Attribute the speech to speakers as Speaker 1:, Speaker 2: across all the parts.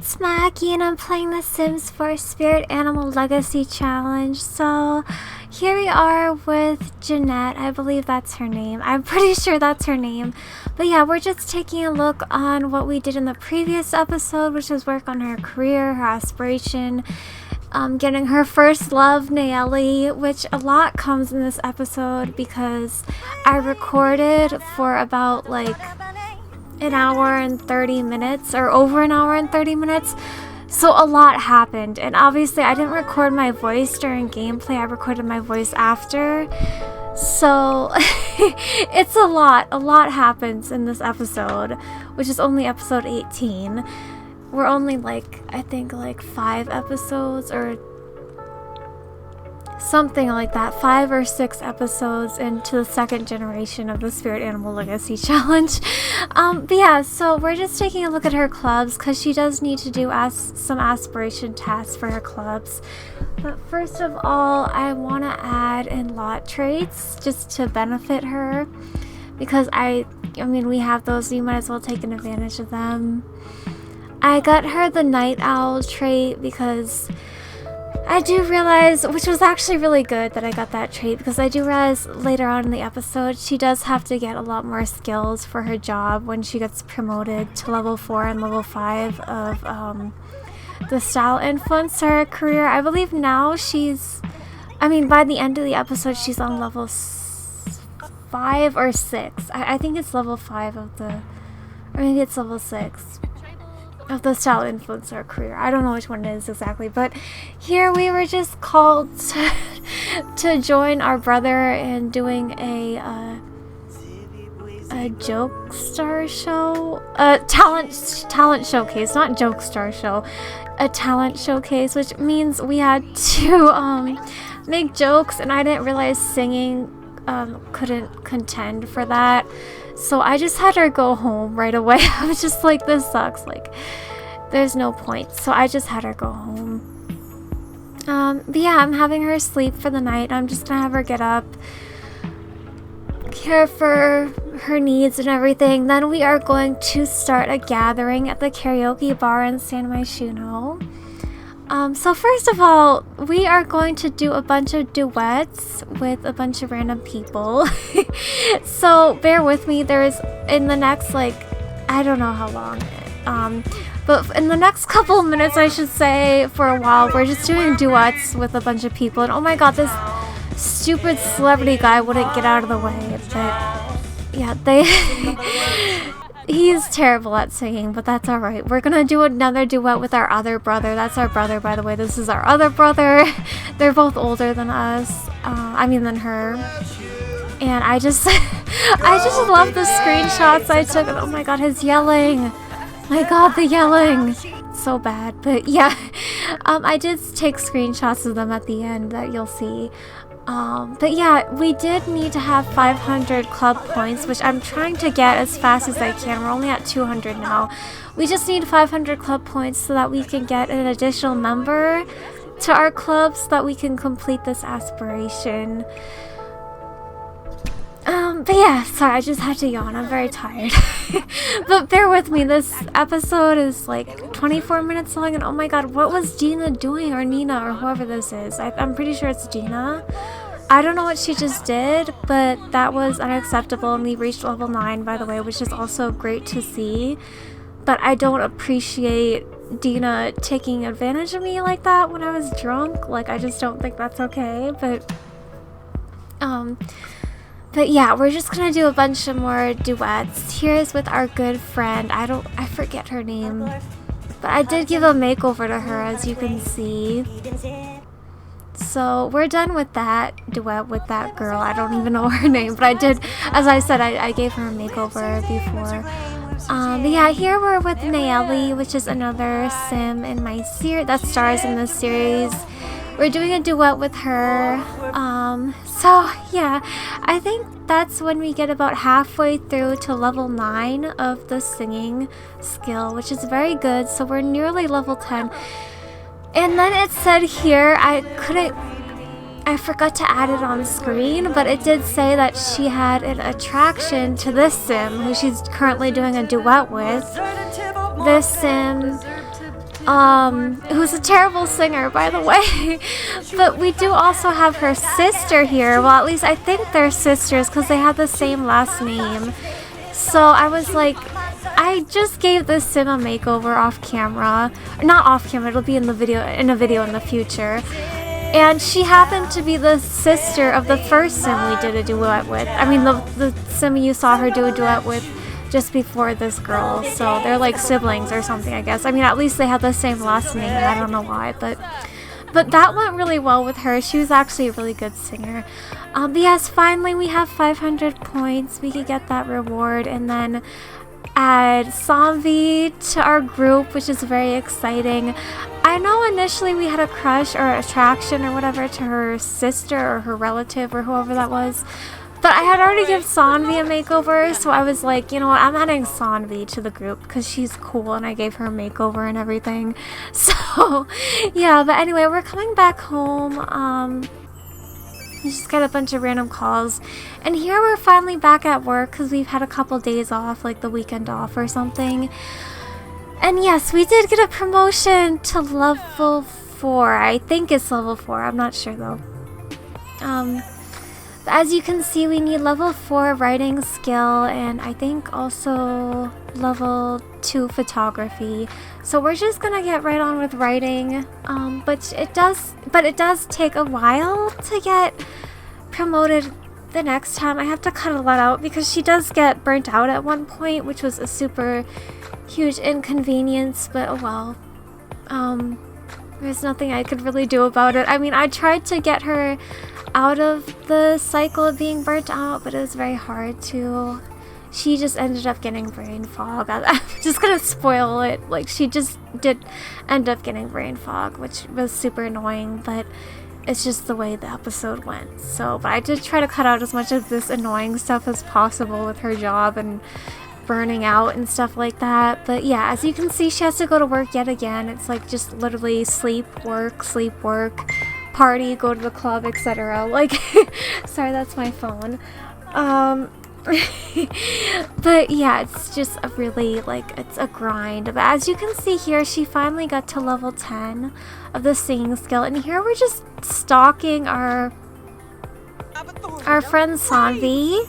Speaker 1: it's Maggie and I'm playing The Sims 4 Spirit Animal Legacy Challenge. So here we are with Jeanette. I believe that's her name. I'm pretty sure that's her name. But yeah, we're just taking a look on what we did in the previous episode, which was work on her career, her aspiration, getting her first love, Nayeli, which a lot comes in this episode because I recorded for about like an hour and 30 minutes or over an hour and 30 minutes. So a lot happened, and obviously I didn't record my voice during gameplay. I recorded my voice after. So it's a lot happens in this episode, which is only episode 18. We're only like, I think like 5 episodes or something like that, 5 or 6 episodes into the second generation of the Spirit Animal Legacy Challenge. But yeah, so we're just taking a look at her clubs because she does need to do some aspiration tasks for her clubs. But first of all, I want to add in lot traits just to benefit her because I mean we have those, so you might as well take advantage of them. I got her the night owl trait because I do realize, which was actually really good that I got that trait, because I do realize later on in the episode she does have to get a lot more skills for her job when she gets promoted to level 4 and level 5 of the style influencer career. I believe now by the end of the episode she's on level 5 or 6. I think it's level 5 of the, or maybe it's level 6. Of the style influencer career. I don't know which one it is exactly, but here we were just called to join our brother in doing a joke star show, talent showcase, not joke star show, a talent showcase, which means we had to make jokes, and I didn't realize singing couldn't contend for that. So I just had her go home right away. I was just like, this sucks, like there's no point. So I just had her go home. But yeah, I'm having her sleep for the night. I'm just gonna have her get up, care for her needs and everything. Then we are going to start a gathering at the karaoke bar in San Myshuno. So first of all, we are going to do a bunch of duets with a bunch of random people. So bear with me. There's in the next, like, I don't know how long, but in the next couple of minutes, I should say, for a while, we're just doing duets with a bunch of people. And oh my god, this stupid celebrity guy wouldn't get out of the way. But yeah, he's terrible at singing, but that's alright. We're gonna do another duet with our other brother. That's our brother, by the way. This is our other brother. They're both older than us. Than her. And I just love the screenshots I took. Oh my god, his yelling. My god, the yelling. So bad. But yeah, I did take screenshots of them at the end that you'll see. But yeah, we did need to have 500 club points, which I'm trying to get as fast as I can. We're only at 200 now. We just need 500 club points so that we can get an additional member to our club so that we can complete this aspiration. But yeah, sorry, I just had to yawn. I'm very tired. But bear with me, this episode is like 24 minutes long, and oh my god, what was Gina doing, or Nina, or whoever this is? I'm pretty sure it's Gina. I don't know what she just did, but that was unacceptable, and we reached level 9, by the way, which is also great to see. But I don't appreciate Dina taking advantage of me like that when I was drunk. Like, I just don't think that's okay. But yeah, we're just gonna do a bunch of more duets. Here's with our good friend. I forget her name, but I did give a makeover to her, as you can see. So we're done with that duet with that girl. I don't even know her name, but I did, as I said, I gave her a makeover before. But yeah, here we're with Nayeli, which is another sim in my series that stars in this series. We're doing a duet with her. So yeah, I think that's when we get about halfway through to level 9 of the singing skill, which is very good. So we're nearly level 10. And then it said here, I forgot to add it on screen, but it did say that she had an attraction to this sim, who she's currently doing a duet with. This sim who's a terrible singer, by the way. But we do also have her sister here. Well, at least I think they're sisters because they have the same last name. So I was like, I just gave this sim a makeover off camera. Not off camera, it'll be in a video in the future. And she happened to be the sister of the first sim we did a duet with. I mean, the sim you saw her do a duet with just before this girl. So they're like siblings or something, I guess. I mean, at least they have the same last name. I don't know why, but that went really well with her. She was actually a really good singer. But yes, finally we have 500 points. We could get that reward and then add Sanvi to our group, which is very exciting. I know initially we had a crush or attraction or whatever to her sister or her relative or whoever that was. But I had already given Sanvi a makeover, so I was like, you know what, I'm adding Sanvi to the group because she's cool and I gave her a makeover and everything. So, yeah, but anyway, we're coming back home. We just got a bunch of random calls. And here we're finally back at work because we've had a couple days off, like the weekend off or something. And yes, we did get a promotion to level 4. I think it's level 4. I'm not sure though. As you can see, we need level 4 writing skill and I think also level 2 photography. So we're just gonna get right on with writing. But it does take a while to get promoted the next time. I have to cut a lot out because she does get burnt out at one point, which was a super huge inconvenience, but oh well. There's nothing I could really do about it. I mean, I tried to get her out of the cycle of being burnt out, but it was very hard to. She just ended up getting brain fog. I'm just gonna spoil it. Like, she just did end up getting brain fog, which was super annoying, but it's just the way the episode went. So, but I did try to cut out as much of this annoying stuff as possible with her job and burning out and stuff like that. But yeah, as you can see, she has to go to work yet again. It's like just literally sleep, work, party, go to the club, etc. Like, sorry, that's my phone. But yeah, it's just a really, like, it's a grind. But as you can see here, she finally got to level 10 of the singing skill, and here we're just stalking our friend Sanvi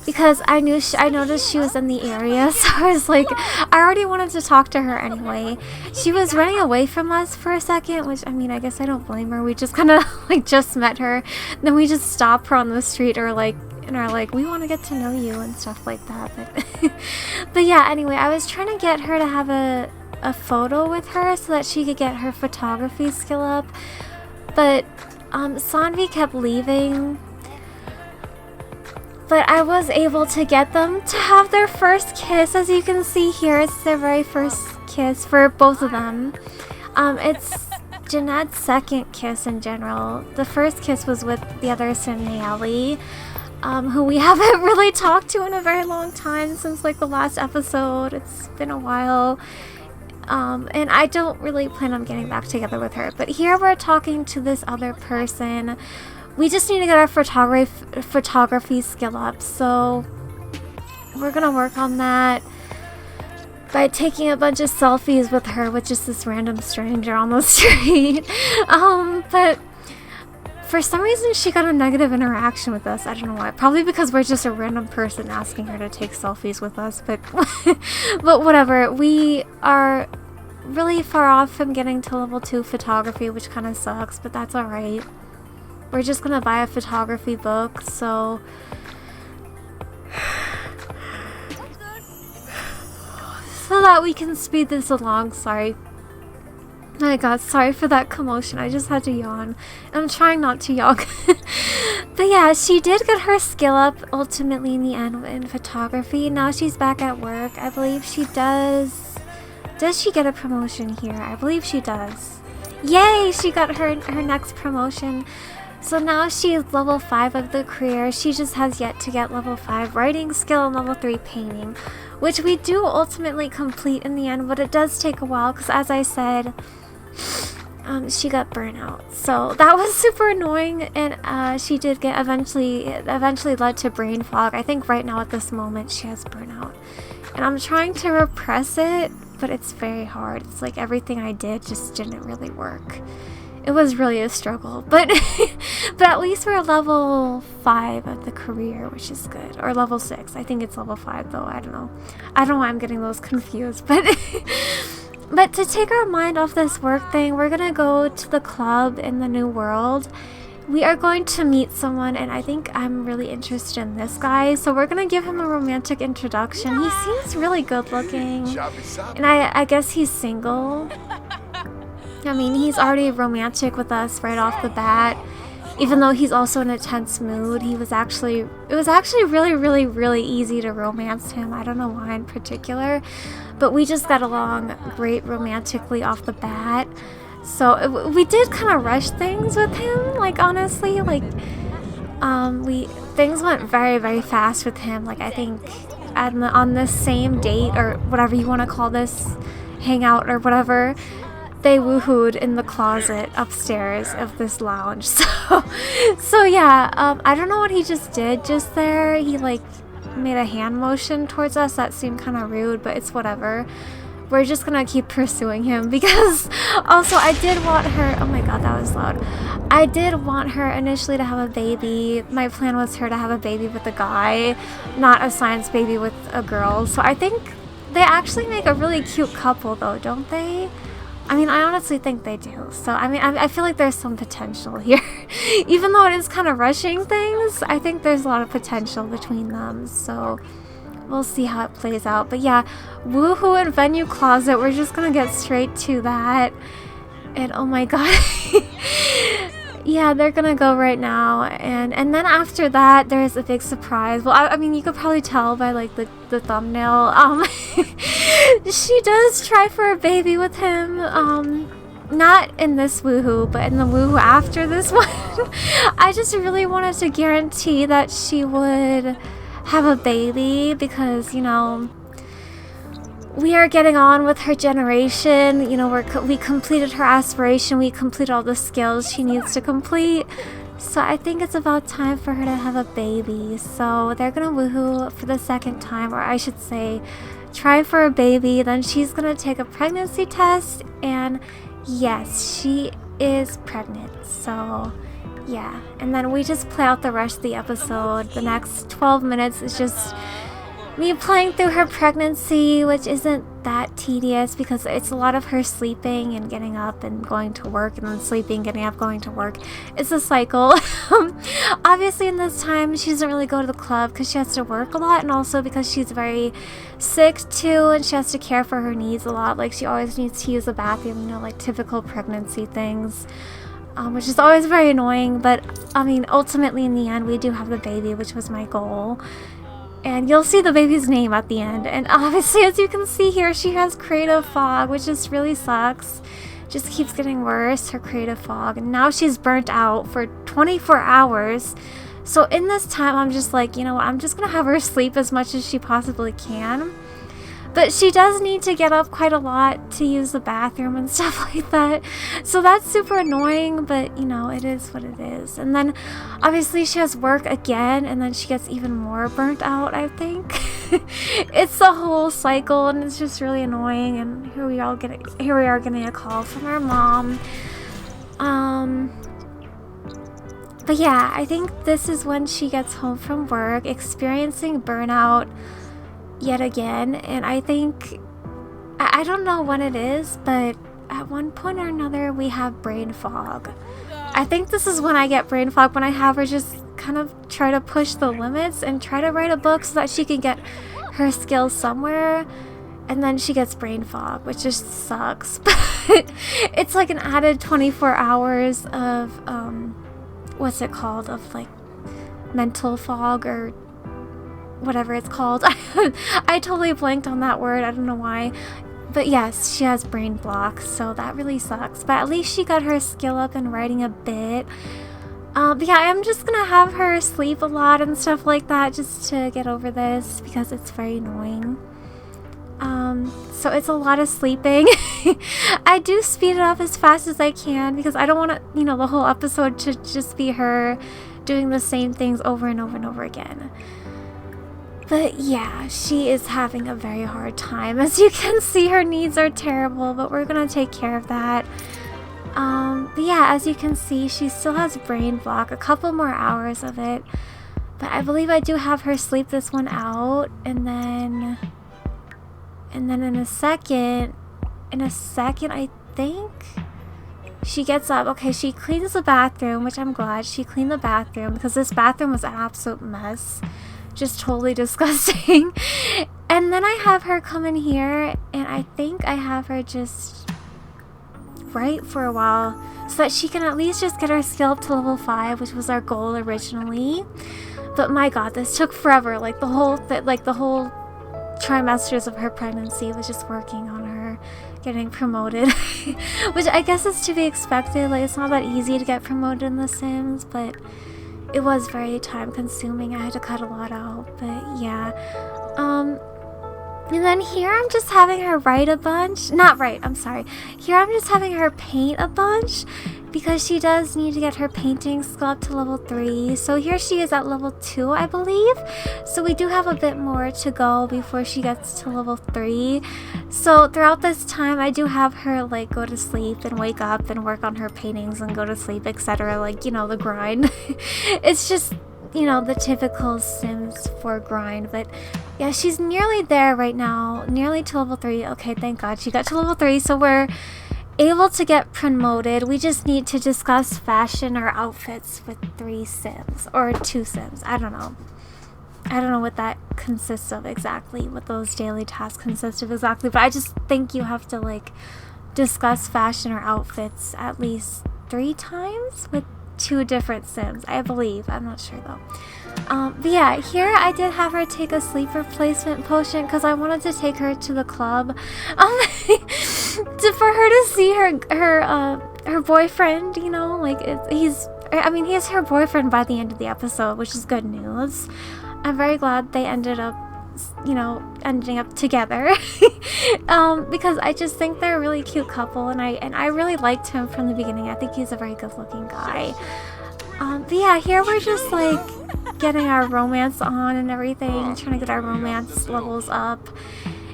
Speaker 1: because I noticed she was in the area, so I was like, I already wanted to talk to her anyway. She was running away from us for a second, which, I mean, I guess I don't blame her. We just kind of like just met her, then we just stopped her on the street or like and are like, we want to get to know you and stuff like that. But yeah, anyway, I was trying to get her to have a photo with her so that she could get her photography skill up, but Sanvi kept leaving. But I was able to get them to have their first kiss. As you can see here, it's their very first kiss for both of them. It's Jeanette's second kiss in general. The first kiss was with the other sim, Nayeli, who we haven't really talked to in a very long time since like the last episode. It's been a while. And I don't really plan on getting back together with her. But here we're talking to this other person. We just need to get our photography skill up, so we're gonna work on that by taking a bunch of selfies with her, with just this random stranger on the street. But for some reason she got a negative interaction with us. I don't know why. Probably because we're just a random person asking her to take selfies with us, but but whatever. We are really far off from getting to level 2 photography, which kind of sucks, but that's alright. We're just gonna buy a photography book, so that we can speed this along. Sorry. Oh my god, sorry for that commotion. I just had to yawn. I'm trying not to yawn. But yeah, she did get her skill up ultimately in the end in photography. Now she's back at work. I believe she does. Does she get a promotion here? I believe she does. Yay! She got her next promotion. So now she is level 5 of the career. She just has yet to get level 5 writing skill and level 3 painting, which we do ultimately complete in the end, but it does take a while because, as I said, she got burnout. So that was super annoying, and she did get it eventually led to brain fog. I think right now at this moment she has burnout, and I'm trying to repress it, but it's very hard. It's like everything I did just didn't really work. It was really a struggle, but but at least we're level 5 of the career, which is good. Or level 6. I think it's level 5 though. I don't know why I'm getting those confused, but but to take our mind off this work thing, we're gonna go to the club in the new world. We are going to meet someone, and I think I'm really interested in this guy, so we're gonna give him a romantic introduction. He seems really good looking, and I guess he's single. I mean, he's already romantic with us right off the bat. Even though he's also in a tense mood, it was actually really easy to romance him. I don't know why in particular, but we just got along great romantically off the bat. So we did kind of rush things with him, like honestly, like things went very fast with him. Like I think on the same date or whatever you want to call this, hangout or whatever, they woohooed in the closet upstairs of this lounge. So yeah, I don't know what he just did just there. He like made a hand motion towards us that seemed kind of rude, but it's whatever. We're just gonna keep pursuing him because also I did want her, oh my god, that was loud. I did want her initially to have a baby. My plan was her to have a baby with a guy, not a science baby with a girl. So I think they actually make a really cute couple though, don't they? I mean, I honestly think they do. So, I mean, I feel like there's some potential here. Even though it is kind of rushing things, I think there's a lot of potential between them. So, we'll see how it plays out. But yeah, woohoo and venue closet. We're just going to get straight to that. And oh my god. Yeah, they're going to go right now. And then after that, there's a big surprise. Well, I mean, you could probably tell by like the thumbnail. She does try for a baby with him. Not in this woohoo, but in the woohoo after this one. I just really wanted to guarantee that she would have a baby because, you know, we are getting on with her generation. You know, we completed her aspiration. We completed all the skills she needs to complete. So I think it's about time for her to have a baby. So they're gonna woohoo for the second time, or I should say try for a baby. Then she's gonna take a pregnancy test, and yes, she is pregnant. So yeah, and then we just play out the rest of the episode. The next 12 minutes is just me playing through her pregnancy, which isn't that tedious because it's a lot of her sleeping and getting up and going to work, and then sleeping, getting up, going to work. It's a cycle. Obviously in this time she doesn't really go to the club because she has to work a lot, and also because she's very sick too and she has to care for her needs a lot. Like she always needs to use the bathroom, you know, like typical pregnancy things. Which is always very annoying, but I mean ultimately in the end we do have the baby, which was my goal. And you'll see the baby's name at the end. And obviously, as you can see here, she has creative fog, which just really sucks. Just keeps getting worse, her creative fog. And now she's burnt out for 24 hours. So in this time, I'm just like, you know, I'm just going to have her sleep as much as she possibly can. But she does need to get up quite a lot to use the bathroom and stuff like that. So that's super annoying, but you know, it is what it is. And then obviously she has work again, and then she gets even more burnt out, I think. It's the whole cycle, and it's just really annoying. And here we are getting a call from our mom. But yeah, I think this is when she gets home from work, experiencing burnout yet again. And I think, I don't know when it is, but at one point or another we have brain fog. I think this is when I get brain fog, when I have her just kind of try to push the limits and try to write a book so that she can get her skills somewhere, and then she gets brain fog, which just sucks. But it's like an added 24 hours of what's it called, of like mental fog or whatever it's called. I totally blanked on that word. I don't know why. But yes, she has brain blocks, so that really sucks. But at least she got her skill up in writing a bit. But yeah, I'm just gonna have her sleep a lot and stuff like that just to get over this because it's very annoying. So it's a lot of sleeping. I do speed it up as fast as I can because I don't want to, you know, the whole episode to just be her doing the same things over and over and over again. But yeah, she is having a very hard time. As you can see, her needs are terrible, but we're gonna take care of that. But yeah, as you can see, she still has brain block, a couple more hours of it. But I believe I do have her sleep this one out, and then in a second, I think she gets up. Okay, she cleans the bathroom, which I'm glad she cleaned the bathroom, because this bathroom was an absolute mess. Just totally disgusting. And then I have her come in here, and I think I have her just write for a while so that she can at least just get her skill up to level 5, which was our goal originally. But my god, this took forever. Like the whole trimesters of her pregnancy was just working on her getting promoted. Which I guess is to be expected. Like, it's not that easy to get promoted in The Sims, but it was very time consuming. I had to cut a lot out, but yeah. And then here I'm just having her write a bunch. Not write, I'm sorry. Here I'm just having her paint a bunch because she does need to get her painting skill up to level 3. So here she is at level 2, I believe. So we do have a bit more to go before she gets to level 3. So throughout this time, I do have her like go to sleep and wake up and work on her paintings and go to sleep, etc. Like, you know, the grind. It's just, you know, the typical Sims 4 grind. But yeah, she's nearly there right now, nearly to level 3. Okay, thank god she got to level 3, so we're able to get promoted. We just need to discuss fashion or outfits with 3 Sims or 2 Sims. I don't know what that consists of exactly, what those daily tasks consist of exactly, but I just think you have to like discuss fashion or outfits at least 3 times with 2 different Sims, I believe. I'm not sure though. But yeah, here I did have her take a sleep replacement potion because I wanted to take her to the club, for her to see her boyfriend. You know, like he's her boyfriend by the end of the episode, which is good news. I'm very glad they ended up, ending up together. Because I just think they're a really cute couple, and I really liked him from the beginning. I think he's a very good-looking guy. But yeah, here we're just like getting our romance on and everything, trying to get our romance levels up.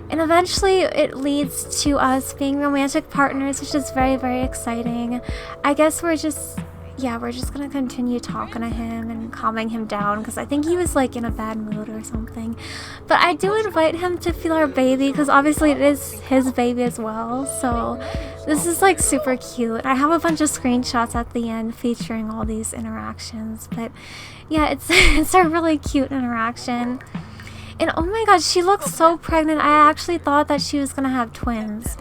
Speaker 1: And eventually it leads to us being romantic partners, which is very, very exciting. I guess we're just gonna continue talking to him and calming him down because I think he was like in a bad mood or something. But I do invite him to feel our baby because obviously it is his baby as well. So this is like super cute. I have a bunch of screenshots at the end featuring all these interactions. But yeah, it's a really cute interaction. And oh my god, she looks so pregnant. I actually thought that she was gonna have twins.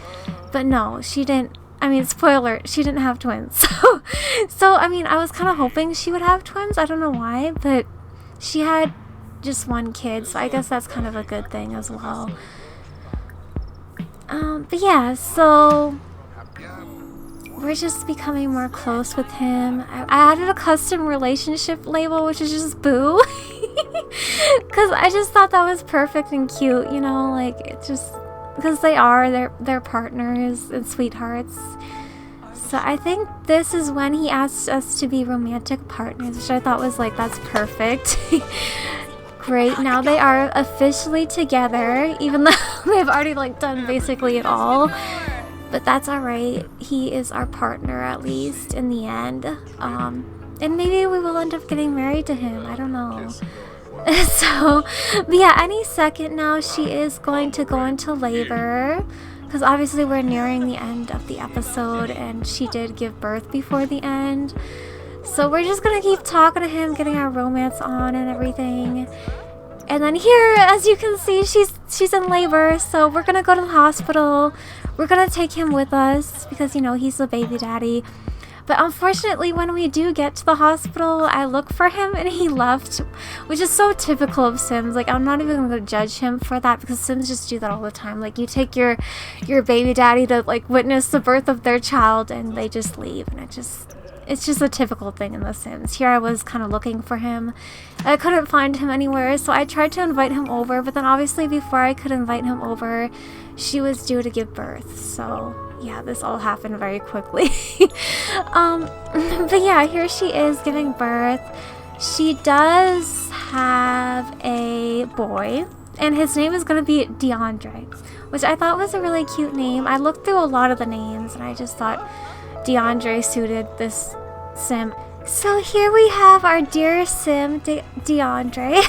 Speaker 1: But no, she didn't. I mean, spoiler, she didn't have twins. So I mean, I was kind of hoping she would have twins. I don't know why, but she had just 1 kid, so I guess that's kind of a good thing as well. But yeah, so we're just becoming more close with him. I added a custom relationship label, which is just boo. Because I just thought that was perfect and cute, you know, like it just... because they're partners and sweethearts. So I think this is when he asked us to be romantic partners, which I thought was like, that's perfect. Great, now they are officially together, even though they've already like done basically it all. But that's alright, he is our partner at least in the end. And maybe we will end up getting married to him, I don't know. So, but yeah, any second now she is going to go into labor because obviously we're nearing the end of the episode and she did give birth before the end. So we're just gonna keep talking to him, getting our romance on and everything. And then here, as you can see, she's in labor, so we're gonna go to the hospital. We're gonna take him with us because, you know, he's the baby daddy. But unfortunately, when we do get to the hospital, I look for him and he left, which is so typical of Sims. Like, I'm not even going to judge him for that because Sims just do that all the time. Like, you take your baby daddy to, like, witness the birth of their child and they just leave. And it's just a typical thing in The Sims. Here I was kind of looking for him. I couldn't find him anywhere, so I tried to invite him over. But then obviously before I could invite him over, she was due to give birth. So... yeah, this all happened very quickly. But yeah, here she is giving birth. She does have a boy, and his name is going to be DeAndre, which I thought was a really cute name. I looked through a lot of the names, and I just thought DeAndre suited this sim. So here we have our dear sim, DeAndre.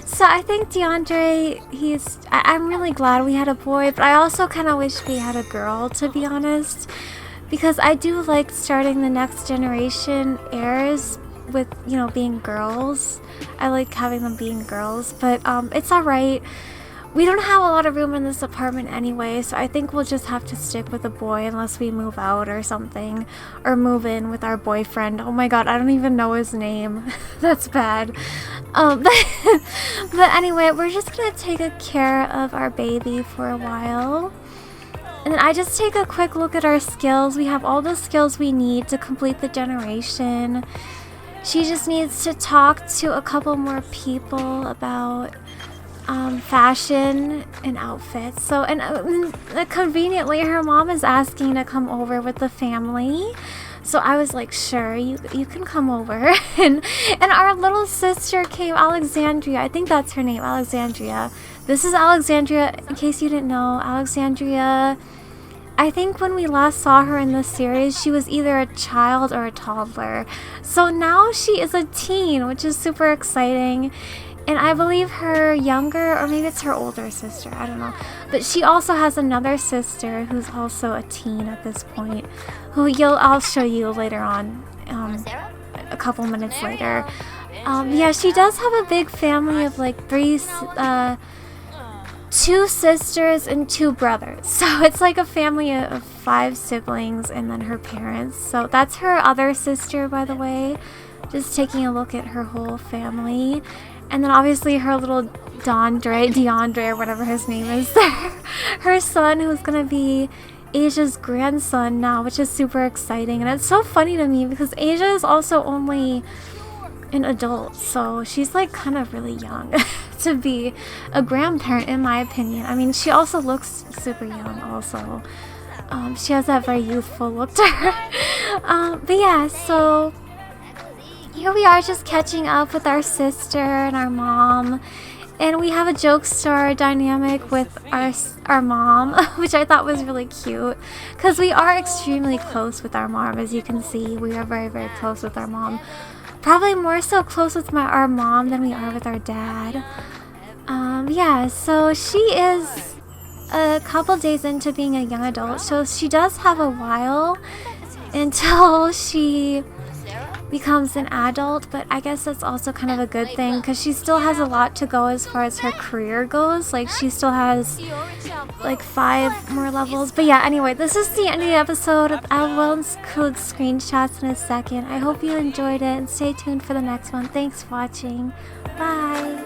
Speaker 1: So I think DeAndre, I'm really glad we had a boy, but I also kind of wish we had a girl, to be honest. Because I do like starting the next generation heirs with, you know, being girls. I like having them being girls, but it's alright. We don't have a lot of room in this apartment anyway, so I think we'll just have to stick with a boy unless we move out or something. Or move in with our boyfriend. Oh my god, I don't even know his name. That's bad. But anyway, we're just gonna take care of our baby for a while. And then I just take a quick look at our skills. We have all the skills we need to complete the generation. She just needs to talk to a couple more people about fashion and outfits. So, and conveniently, her mom is asking to come over with the family. So I was like, sure, you can come over. and our little sister came, Alexandria. I think that's her name, Alexandria. This is Alexandria, in case you didn't know. Alexandria, I think when we last saw her in this series, she was either a child or a toddler. So now she is a teen, which is super exciting. And I believe her younger, or maybe it's her older sister, I don't know. But she also has another sister who's also a teen at this point, who I'll show you later on, a couple minutes later. Yeah, she does have a big family of like 2 sisters and 2 brothers. So it's like a family of 5 siblings and then her parents. So that's her other sister, by the way. Just taking a look at her whole family. And then obviously her little DeAndre, or whatever his name is there. Her son, who's gonna be Asia's grandson now, which is super exciting. And it's so funny to me because Asia is also only an adult. So she's like kind of really young to be a grandparent, in my opinion. I mean, she also looks super young also. She has that very youthful look to her. But yeah, so here we are just catching up with our sister and our mom, and we have a jokester dynamic with our mom, which I thought was really cute because we are extremely close with our mom. As you can see, we are very, very close with our mom. Probably more so close with our mom than we are with our dad. Yeah, so she is a couple days into being a young adult, so she does have a while until she becomes an adult, but I guess that's also kind of a good thing because she still has a lot to go as far as her career goes. Like, she still has like 5 more levels. But yeah, anyway, this is the end of the episode. I will include screenshots in a second. I hope you enjoyed it, and stay tuned for the next one. Thanks for watching. Bye.